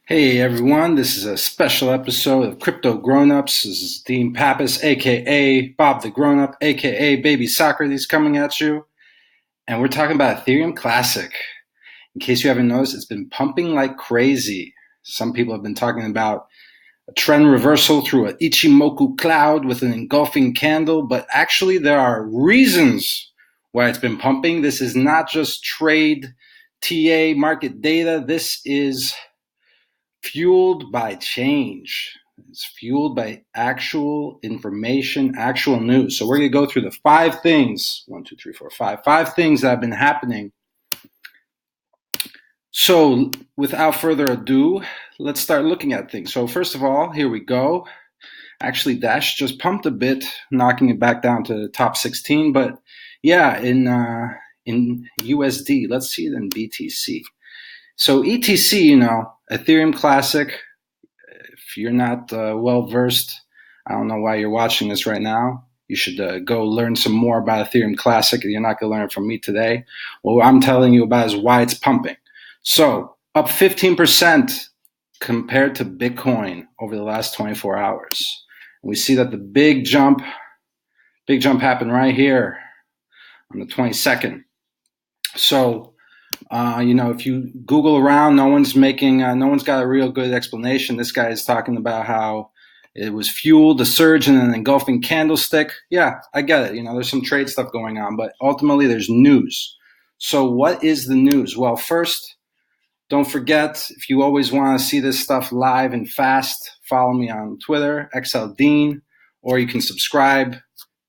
Hey everyone, this is a special episode of Crypto Grownups. This is Dean Pappas, aka Bob the Grownup, aka Baby Socrates coming at you. And we're talking about Ethereum Classic. In case you haven't noticed, it's been pumping like crazy. Some people have been talking about a trend reversal through an Ichimoku cloud with an engulfing candle, but actually there are reasons why it's been pumping. This is not just trade, TA, market data. This is fueled by change. It's fueled by actual information, actual news. So we're going to go through the five things, five things that have been happening. So without further ado, let's start looking at things. So first of all, here we go. Actually, Dash just pumped a bit, knocking it back down to the top 16. But yeah, in USD, let's see it in BTC. So ETC, Ethereum Classic, if you're not well versed, I don't know why you're watching this right now. You should go learn some more about Ethereum Classic. You're not going to learn it from me today. What I'm telling you about is why it's pumping. So up 15% compared to Bitcoin over the last 24 hours. We see that the big jump happened right here on the 22nd. So if you Google around, no one's got a real good explanation. This guy is talking about how it was fueled, a surge, and an engulfing candlestick. Yeah, I get it. There's some trade stuff going on, but ultimately there's news. So what is the news? Well, first, don't forget, if you always want to see this stuff live and fast, follow me on Twitter, XLDean, or you can subscribe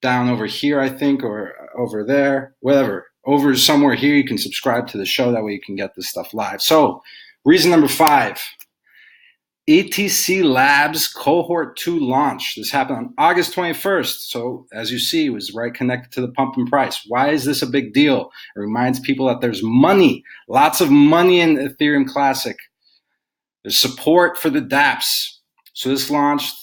down over here, I think, or over there, whatever. Over somewhere here, you can subscribe to the show. That way you can get this stuff live. So reason number 5, ETCLabs Cohort II launch. This happened on August 21st. So as you see, it was right connected to the pump in price. Why is this a big deal? It reminds people that there's money, lots of money in Ethereum Classic. There's support for the dApps. So this launched.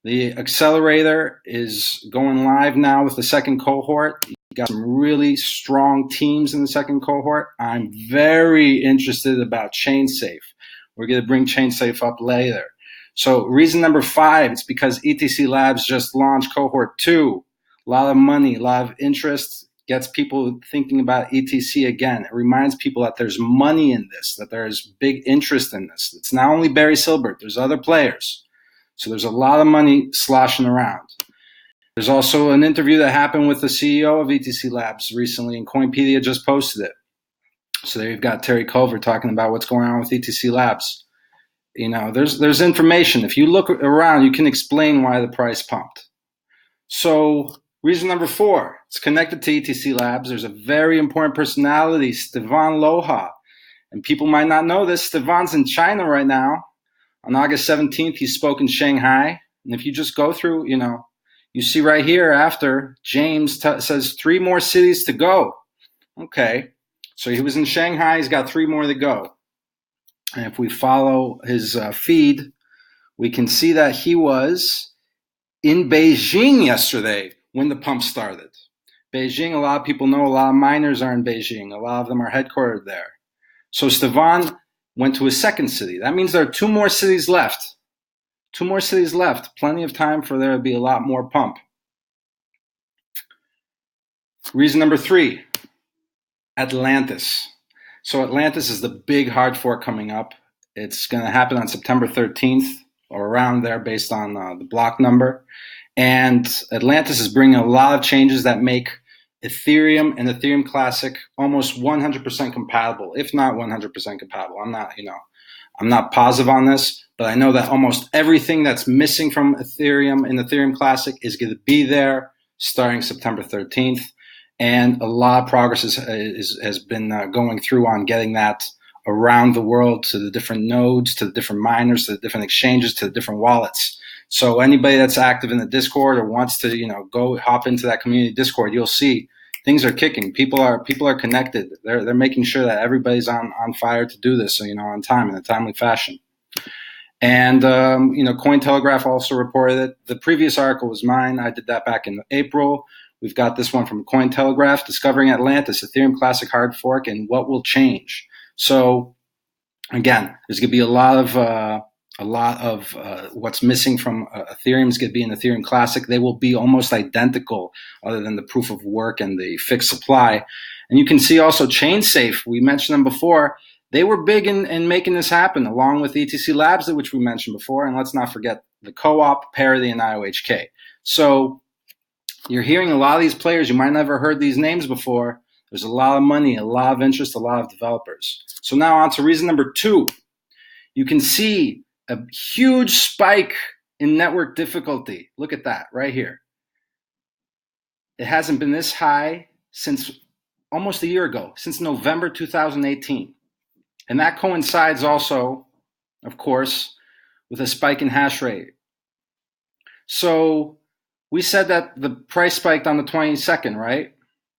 The accelerator is going live now with the second cohort. You got some really strong teams in the second cohort. I'm very interested about ChainSafe. We're going to bring ChainSafe up later. So reason number 5, it's because ETCLabs just launched cohort 2. A lot of money, a lot of interest, gets people thinking about ETC again. It reminds people that there's money in this, that there's big interest in this. It's not only Barry Silbert, there's other players. So there's a lot of money sloshing around. There's also an interview that happened with the CEO of ETCLabs recently, and Coinpedia just posted it. So there you've got Terry Culver talking about what's going on with ETCLabs. There's information. If you look around, you can explain why the price pumped. So reason number 4, it's connected to ETCLabs. There's a very important personality, Stevan Lohja. And people might not know this. Stevan's in China right now. On August 17th, he spoke in Shanghai. And if you just go through, you see right here after, James says 3 more cities to go. Okay, so he was in Shanghai. He's got 3 more to go. And if we follow his feed, we can see that he was in Beijing yesterday when the pump started. Beijing, a lot of people know, a lot of miners are in Beijing. A lot of them are headquartered there. So Stevan went to a second city. That means there are 2 more cities left. 2 more cities left. Plenty of time for there to be a lot more pump. Reason number 3, Atlantis. So Atlantis is the big hard fork coming up. It's going to happen on September 13th or around there based on the block number. And Atlantis is bringing a lot of changes that make Ethereum and Ethereum Classic almost 100% compatible, if not 100% compatible. I'm not positive on this, but I know that almost everything that's missing from Ethereum and Ethereum Classic is going to be there starting September 13th. And a lot of progress has been going through on getting that around the world to the different nodes, to the different miners, to the different exchanges, to the different wallets. So anybody that's active in the Discord or wants to, go hop into that community Discord, you'll see things are kicking. People are connected. They're making sure that everybody's on fire to do this, on time, in a timely fashion. And, Cointelegraph also reported it. The previous article was mine. I did that back in April. We've got this one from Cointelegraph, Discovering Atlantis, Ethereum Classic Hardfork, and What Will Change. So Again, there's going to be a lot of what's missing from Ethereum is going to be in Ethereum Classic. They will be almost identical, other than the proof of work and the fixed supply. And you can see also ChainSafe. We mentioned them before. They were big in making this happen, along with ETCLabs, which we mentioned before. And let's not forget the Co-op, Parity, and IOHK. So you're hearing a lot of these players. You might never heard these names before. There's a lot of money, a lot of interest, a lot of developers. So now on to reason number 2. You can see a huge spike in network difficulty. Look at that right here. It hasn't been this high since almost a year ago, since November 2018. And that coincides also, of course, with a spike in hash rate. So we said that the price spiked on the 22nd, right?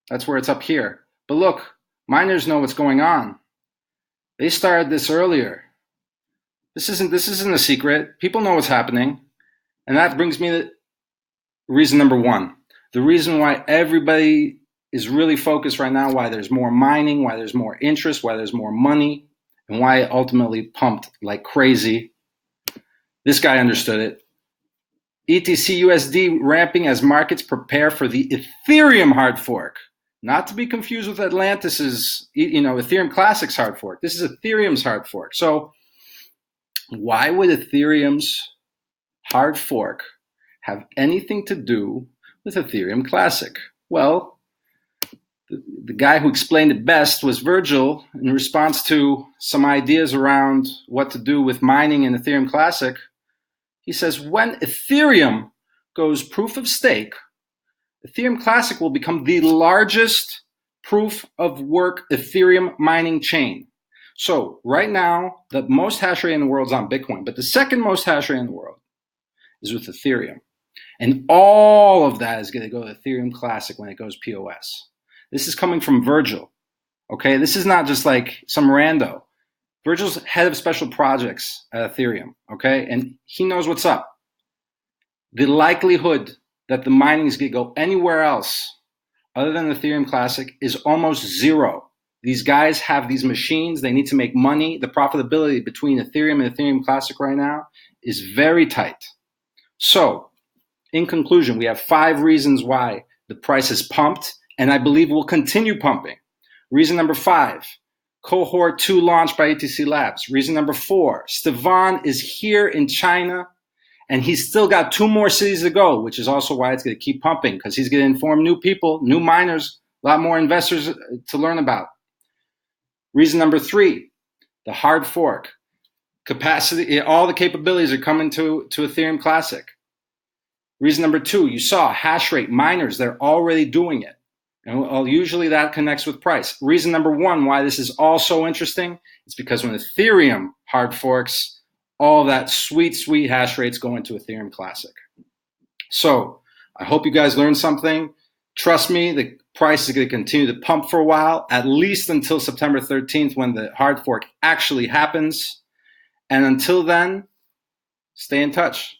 That's where it's up here. But look, miners know what's going on. They started this earlier. This isn't a secret. People know what's happening. And that brings me to reason number 1. The reason why everybody is really focused right now, why there's more mining, why there's more interest, why there's more money, and why it ultimately pumped like crazy. This guy understood it. ETCUSD ramping as markets prepare for the Ethereum hard fork. Not to be confused with Atlantis's, Ethereum Classic's hard fork. This is Ethereum's hard fork. So why would Ethereum's hard fork have anything to do with Ethereum Classic? Well, the guy who explained it best was Virgil in response to some ideas around what to do with mining in Ethereum Classic. He says, when Ethereum goes proof of stake, Ethereum Classic will become the largest proof of work Ethereum mining chain. So right now, the most hash rate in the world is on Bitcoin, but the second most hash rate in the world is with Ethereum. And all of that is going to go to Ethereum Classic when it goes POS. This is coming from Virgil, okay? This is not just like some rando. Virgil's head of special projects at Ethereum, okay? And he knows what's up. The likelihood that the mining is going to go anywhere else other than Ethereum Classic is almost zero. These guys have these machines. They need to make money. The profitability between Ethereum and Ethereum Classic right now is very tight. So, in conclusion, we have 5 reasons why the price is pumped, and I believe will continue pumping. Reason number 5, Cohort 2 launched by ETCLabs. Reason number 4, Stevan is here in China, and he's still got 2 more cities to go, which is also why it's going to keep pumping, because he's going to inform new people, new miners, a lot more investors to learn about. Reason number 3, the hard fork. Capacity, all the capabilities are coming to Ethereum Classic. Reason number 2, you saw hash rate miners, they're already doing it. And usually that connects with price. Reason number 1 why this is all so interesting is because when Ethereum hard forks, all that sweet, sweet hash rates go into Ethereum Classic. So I hope you guys learned something. Trust me, the price is going to continue to pump for a while, at least until September 13th when the hard fork actually happens. And until then, stay in touch.